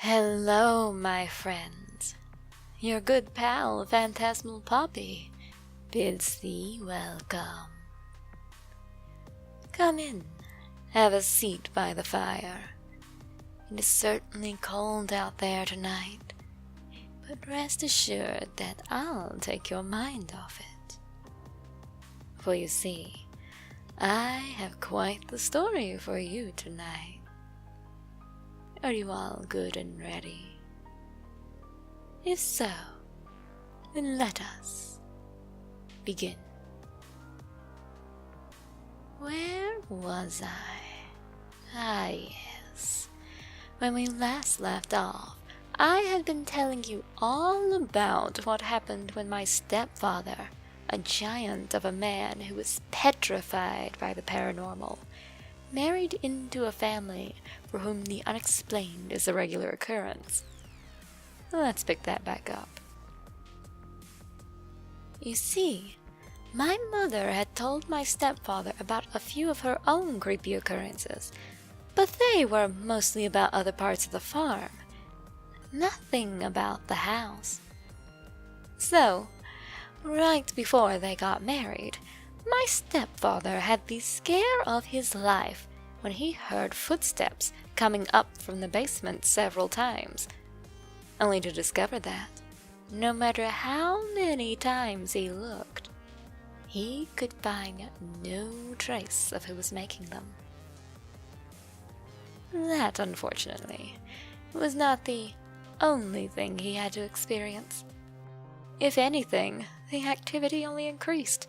Hello, my friends. Your good pal, Phantasmal Poppy, bids thee welcome. Come in, have a seat by the fire. It is certainly cold out there tonight, but rest assured that I'll take your mind off it. For you see, I have quite the story for you tonight. Are you all good and ready? If so, then let us begin. Where was I? Ah, yes. When we last left off, I had been telling you all about what happened when my stepfather, a giant of a man who was petrified by the paranormal, married into a family for whom the unexplained is a regular occurrence. Let's pick that back up. You see, my mother had told my stepfather about a few of her own creepy occurrences, but they were mostly about other parts of the farm. Nothing about the house. So, right before they got married, my stepfather had the scare of his life when he heard footsteps coming up from the basement several times, only to discover that, no matter how many times he looked, he could find no trace of who was making them. That, unfortunately, was not the only thing he had to experience. If anything, the activity only increased.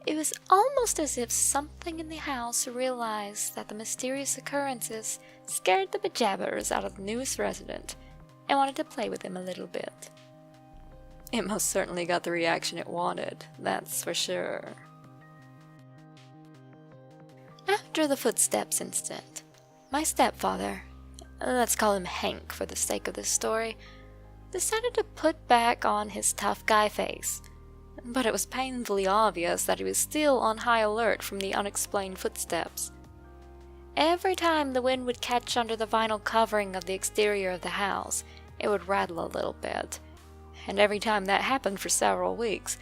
It was almost as if something in the house realized that the mysterious occurrences scared the bejabbers out of the newest resident and wanted to play with him a little bit. It most certainly got the reaction it wanted, that's for sure. After the footsteps incident, my stepfather, let's call him Hank for the sake of this story, decided to put back on his tough guy face. But it was painfully obvious that he was still on high alert from the unexplained footsteps. Every time the wind would catch under the vinyl covering of the exterior of the house, it would rattle a little bit. And every time that happened for several weeks,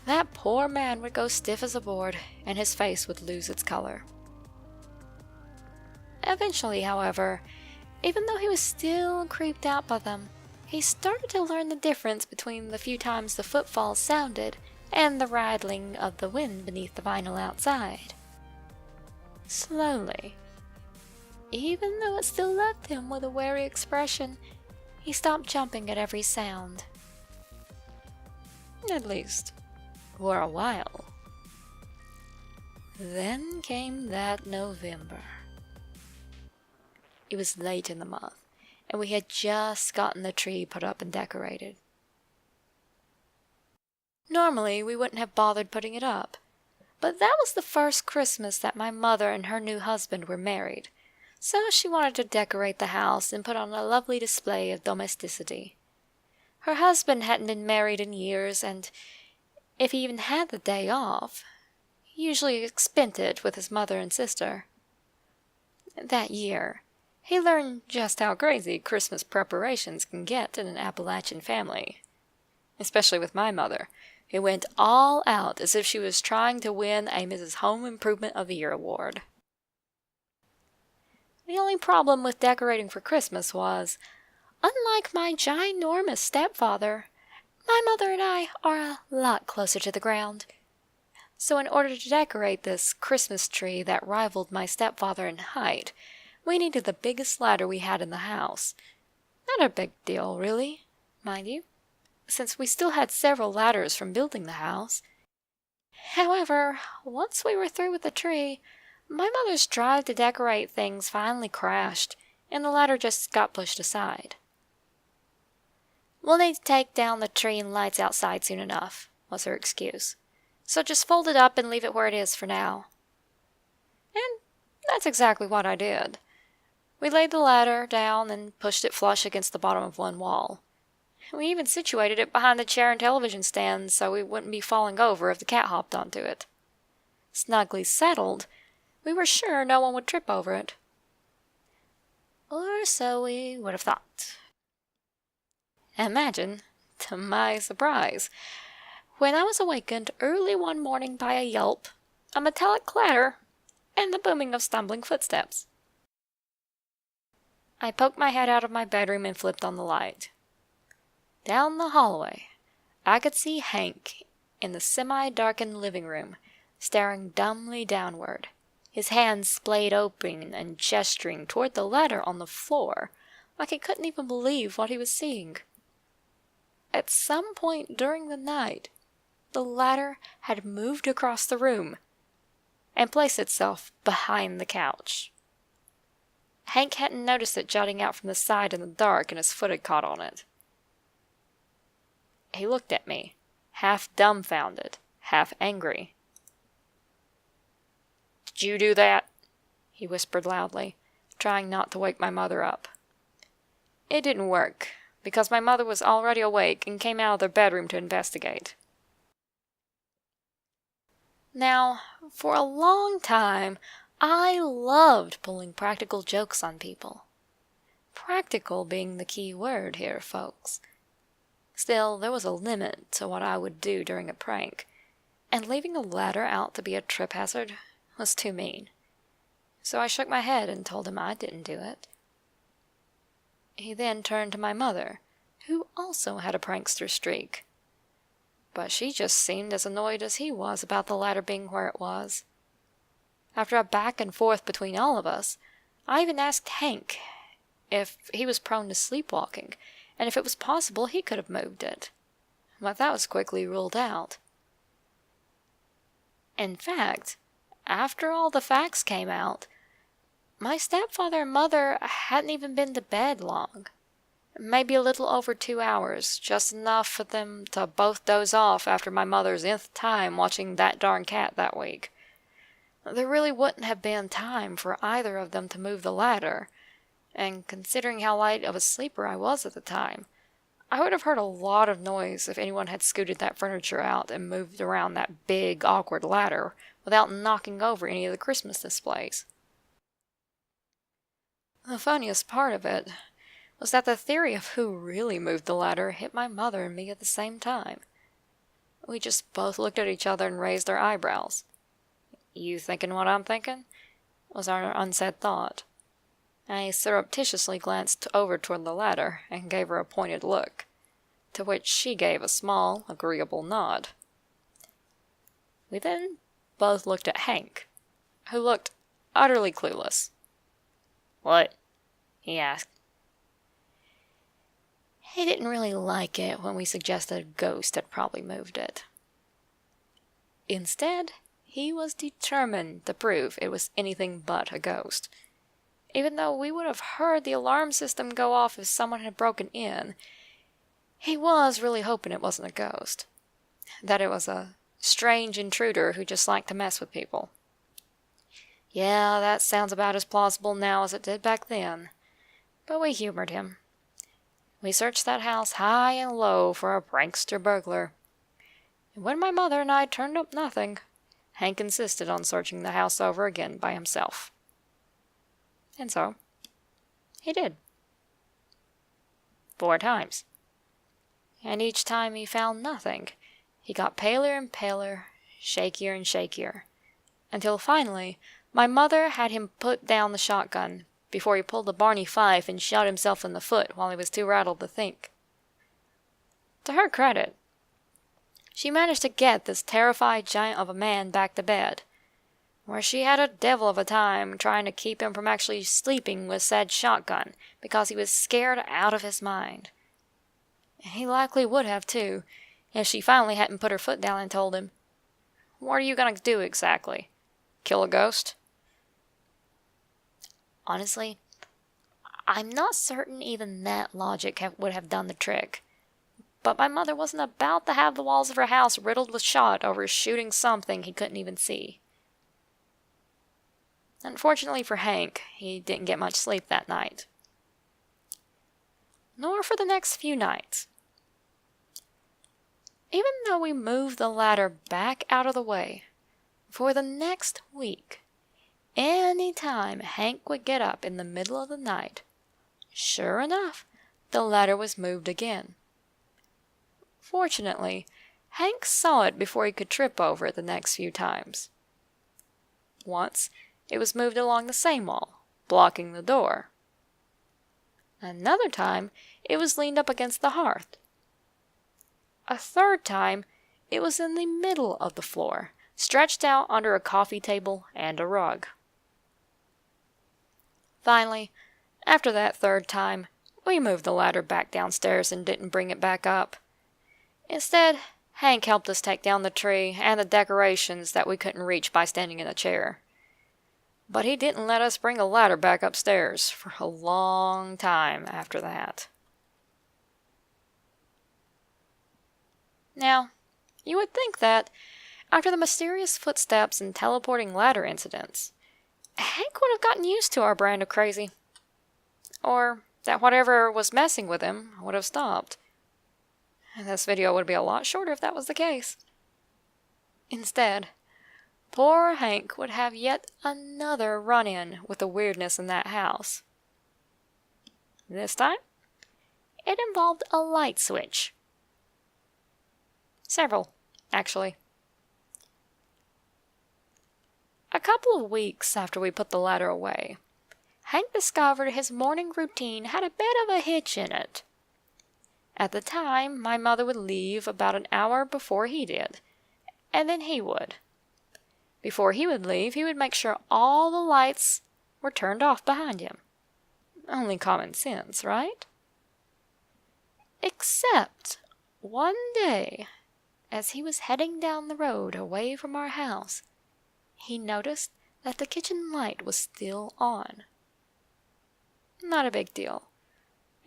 that poor man would go stiff as a board, and his face would lose its color. Eventually, however, even though he was still creeped out by them, he started to learn the difference between the few times the footfalls sounded and the rattling of the wind beneath the vinyl outside. Slowly, even though it still left him with a wary expression, he stopped jumping at every sound. At least, for a while. Then came that November. It was late in the month, and we had just gotten the tree put up and decorated. Normally, we wouldn't have bothered putting it up, but that was the first Christmas that my mother and her new husband were married, so she wanted to decorate the house and put on a lovely display of domesticity. Her husband hadn't been married in years, and if he even had the day off, he usually spent it with his mother and sister. That year, he learned just how crazy Christmas preparations can get in an Appalachian family, especially with my mother, who went all out as if she was trying to win a Mrs. Home Improvement of the Year award. The only problem with decorating for Christmas was, unlike my ginormous stepfather, my mother and I are a lot closer to the ground. So in order to decorate this Christmas tree that rivaled my stepfather in height, we needed the biggest ladder we had in the house. Not a big deal, really, mind you, since we still had several ladders from building the house. However, once we were through with the tree, my mother's drive to decorate things finally crashed, and the ladder just got pushed aside. "We'll need to take down the tree and lights outside soon enough," was her excuse. "So just fold it up and leave it where it is for now." And that's exactly what I did. We laid the ladder down and pushed it flush against the bottom of one wall. We even situated it behind the chair and television stand so we wouldn't be falling over if the cat hopped onto it. Snugly settled, we were sure no one would trip over it. Or so we would have thought. Imagine, to my surprise, when I was awakened early one morning by a yelp, a metallic clatter, and the booming of stumbling footsteps. I poked my head out of my bedroom and flipped on the light. Down the hallway, I could see Hank in the semi-darkened living room, staring dumbly downward, his hands splayed open and gesturing toward the ladder on the floor, like he couldn't even believe what he was seeing. At some point during the night, the ladder had moved across the room and placed itself behind the couch. Hank hadn't noticed it jutting out from the side in the dark, and his foot had caught on it. He looked at me, half dumbfounded, half angry. "Did you do that?" he whispered loudly, trying not to wake my mother up. It didn't work, because my mother was already awake and came out of their bedroom to investigate. Now, for a long time, I loved pulling practical jokes on people. Practical being the key word here, folks. Still, there was a limit to what I would do during a prank, and leaving a ladder out to be a trip hazard was too mean. So I shook my head and told him I didn't do it. He then turned to my mother, who also had a prankster streak. But she just seemed as annoyed as he was about the ladder being where it was. After a back and forth between all of us, I even asked Hank if he was prone to sleepwalking, and if it was possible he could have moved it. But that was quickly ruled out. In fact, after all the facts came out, my stepfather and mother hadn't even been to bed long. Maybe a little over 2 hours, just enough for them to both doze off after my mother's nth time watching that darn cat that week. There really wouldn't have been time for either of them to move the ladder, and considering how light of a sleeper I was at the time, I would have heard a lot of noise if anyone had scooted that furniture out and moved around that big, awkward ladder without knocking over any of the Christmas displays. The funniest part of it was that the theory of who really moved the ladder hit my mother and me at the same time. We just both looked at each other and raised our eyebrows. "You thinking what I'm thinking?" was our unsaid thought. I surreptitiously glanced over toward the ladder and gave her a pointed look, to which she gave a small, agreeable nod. We then both looked at Hank, who looked utterly clueless. "What?" he asked. He didn't really like it when we suggested a ghost had probably moved it. Instead, he was determined to prove it was anything but a ghost. Even though we would have heard the alarm system go off if someone had broken in, he was really hoping it wasn't a ghost. That it was a strange intruder who just liked to mess with people. Yeah, that sounds about as plausible now as it did back then. But we humored him. We searched that house high and low for a prankster burglar. And when my mother and I turned up nothing, Hank insisted on searching the house over again by himself. And so, he did. 4 times. And each time he found nothing, he got paler and paler, shakier and shakier, until finally my mother had him put down the shotgun before he pulled the Barney Fife and shot himself in the foot while he was too rattled to think. To her credit, she managed to get this terrified giant of a man back to bed, where she had a devil of a time trying to keep him from actually sleeping with said shotgun because he was scared out of his mind. And he likely would have, too, if she finally hadn't put her foot down and told him, "What are you going to do exactly? Kill a ghost?" Honestly, I'm not certain even that logic would have done the trick. But my mother wasn't about to have the walls of her house riddled with shot over shooting something he couldn't even see. Unfortunately for Hank, he didn't get much sleep that night. Nor for the next few nights. Even though we moved the ladder back out of the way, for the next week, any time Hank would get up in the middle of the night, Sure enough, the ladder was moved again. Fortunately, Hank saw it before he could trip over it the next few times. Once, it was moved along the same wall, blocking the door. Another time, it was leaned up against the hearth. A third time, it was in the middle of the floor, stretched out under a coffee table and a rug. Finally, after that third time, we moved the ladder back downstairs and didn't bring it back up. Instead, Hank helped us take down the tree and the decorations that we couldn't reach by standing in a chair. But he didn't let us bring a ladder back upstairs for a long time after that. Now, you would think that, after the mysterious footsteps and teleporting ladder incidents, Hank would have gotten used to our brand of crazy. Or that whatever was messing with him would have stopped. And this video would be a lot shorter if that was the case. Instead, poor Hank would have yet another run-in with the weirdness in that house. This time, it involved a light switch. Several, actually. A couple of weeks after we put the ladder away, Hank discovered his morning routine had a bit of a hitch in it. At the time, my mother would leave about an hour before he did, and then he would. Before he would leave, he would make sure all the lights were turned off behind him. Only common sense, right? Except one day, as he was heading down the road away from our house, he noticed that the kitchen light was still on. Not a big deal.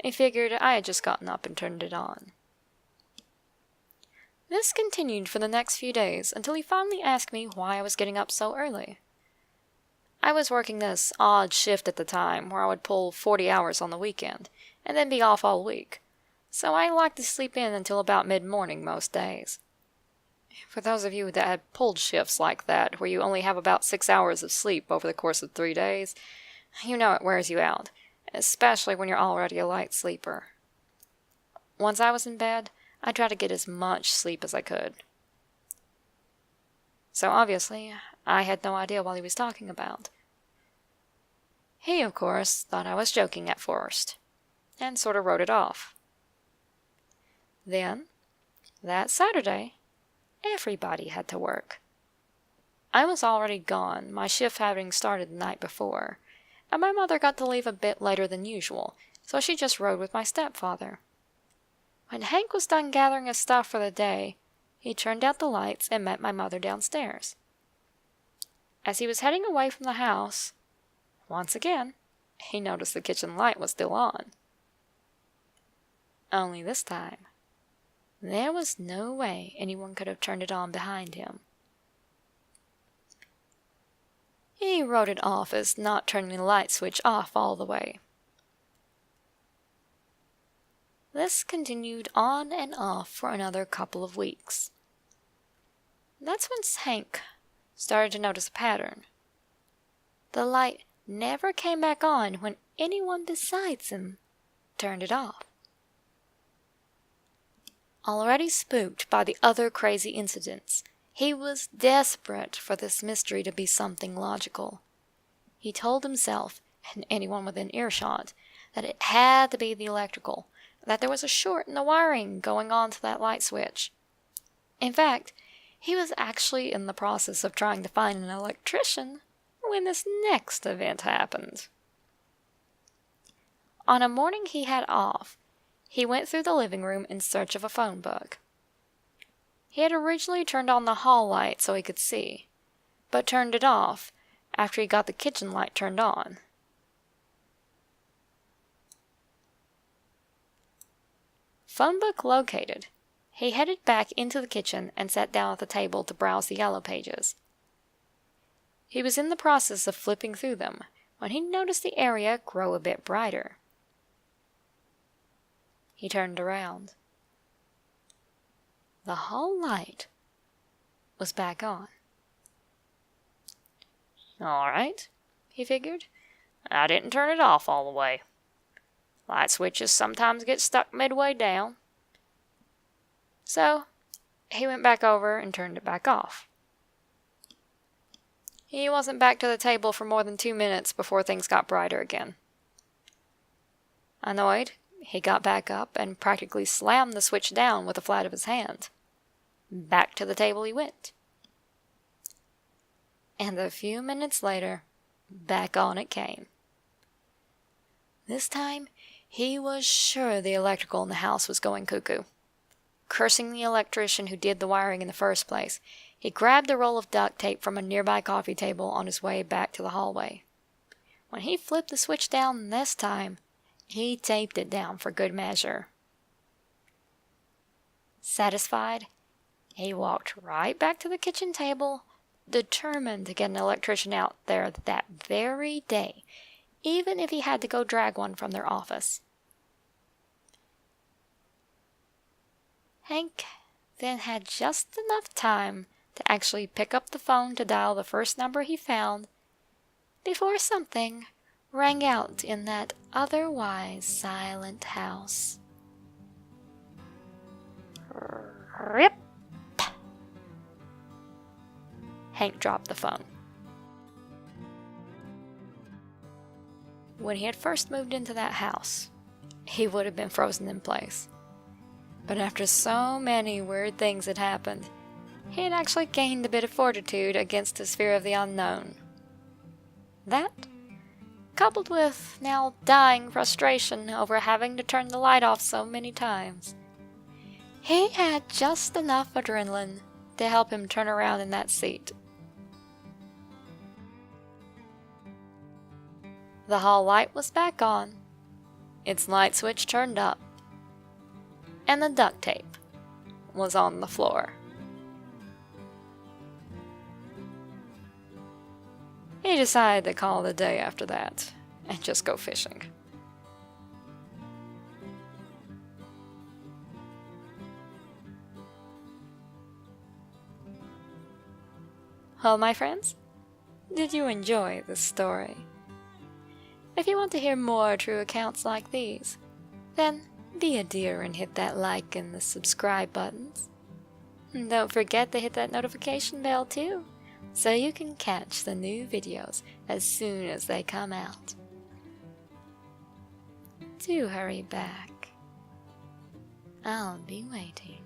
He figured I had just gotten up and turned it on. This continued for the next few days until he finally asked me why I was getting up so early. I was working this odd shift at the time where I would pull 40 hours on the weekend and then be off all week, so I liked to sleep in until about mid-morning most days. For those of you that had pulled shifts like that, where you only have about 6 hours of sleep over the course of 3 days, you know it wears you out, especially when you're already a light sleeper. Once I was in bed, I tried to get as much sleep as I could. So obviously, I had no idea what he was talking about. He, of course, thought I was joking at first, and sort of wrote it off. Then, that Saturday, everybody had to work. I was already gone, my shift having started the night before, and my mother got to leave a bit later than usual, so she just rode with my stepfather. When Hank was done gathering his stuff for the day, he turned out the lights and met my mother downstairs. As he was heading away from the house, once again, he noticed the kitchen light was still on. Only this time, there was no way anyone could have turned it on behind him. He wrote it off as not turning the light switch off all the way. This continued on and off for another couple of weeks. That's when Hank started to notice a pattern. The light never came back on when anyone besides him turned it off. Already spooked by the other crazy incidents, he was desperate for this mystery to be something logical. He told himself, and anyone within earshot, that it had to be the electrical, that there was a short in the wiring going on to that light switch. In fact, he was actually in the process of trying to find an electrician when this next event happened. On a morning he had off, he went through the living room in search of a phone book. He had originally turned on the hall light so he could see, but turned it off after he got the kitchen light turned on. Phone book located, he headed back into the kitchen and sat down at the table to browse the yellow pages. He was in the process of flipping through them when he noticed the area grow a bit brighter. He turned around. The hall light was back on. All right, he figured. I didn't turn it off all the way. Light switches sometimes get stuck midway down. So, he went back over and turned it back off. He wasn't back to the table for more than 2 minutes before things got brighter again. Annoyed, he got back up and practically slammed the switch down with the flat of his hand. Back to the table he went. And a few minutes later, back on it came. This time, he was sure the electrical in the house was going cuckoo. Cursing the electrician who did the wiring in the first place, he grabbed a roll of duct tape from a nearby coffee table on his way back to the hallway. When he flipped the switch down this time, he taped it down for good measure. Satisfied, he walked right back to the kitchen table, determined to get an electrician out there that very day, even if he had to go drag one from their office. Hank then had just enough time to actually pick up the phone to dial the first number he found before something rang out in that otherwise silent house. Rip! Hank dropped the phone. When he had first moved into that house, he would have been frozen in place. But after so many weird things had happened, he had actually gained a bit of fortitude against his fear of the unknown. That, coupled with now dying frustration over having to turn the light off so many times, he had just enough adrenaline to help him turn around in that seat. The hall light was back on, its light switch turned up, and the duct tape was on the floor. He decided to call it a day after that and just go fishing. Well, my friends, did you enjoy this story? If you want to hear more true accounts like these, then be a dear and hit that like and the subscribe buttons. And don't forget to hit that notification bell too, so you can catch the new videos as soon as they come out. Do hurry back. I'll be waiting.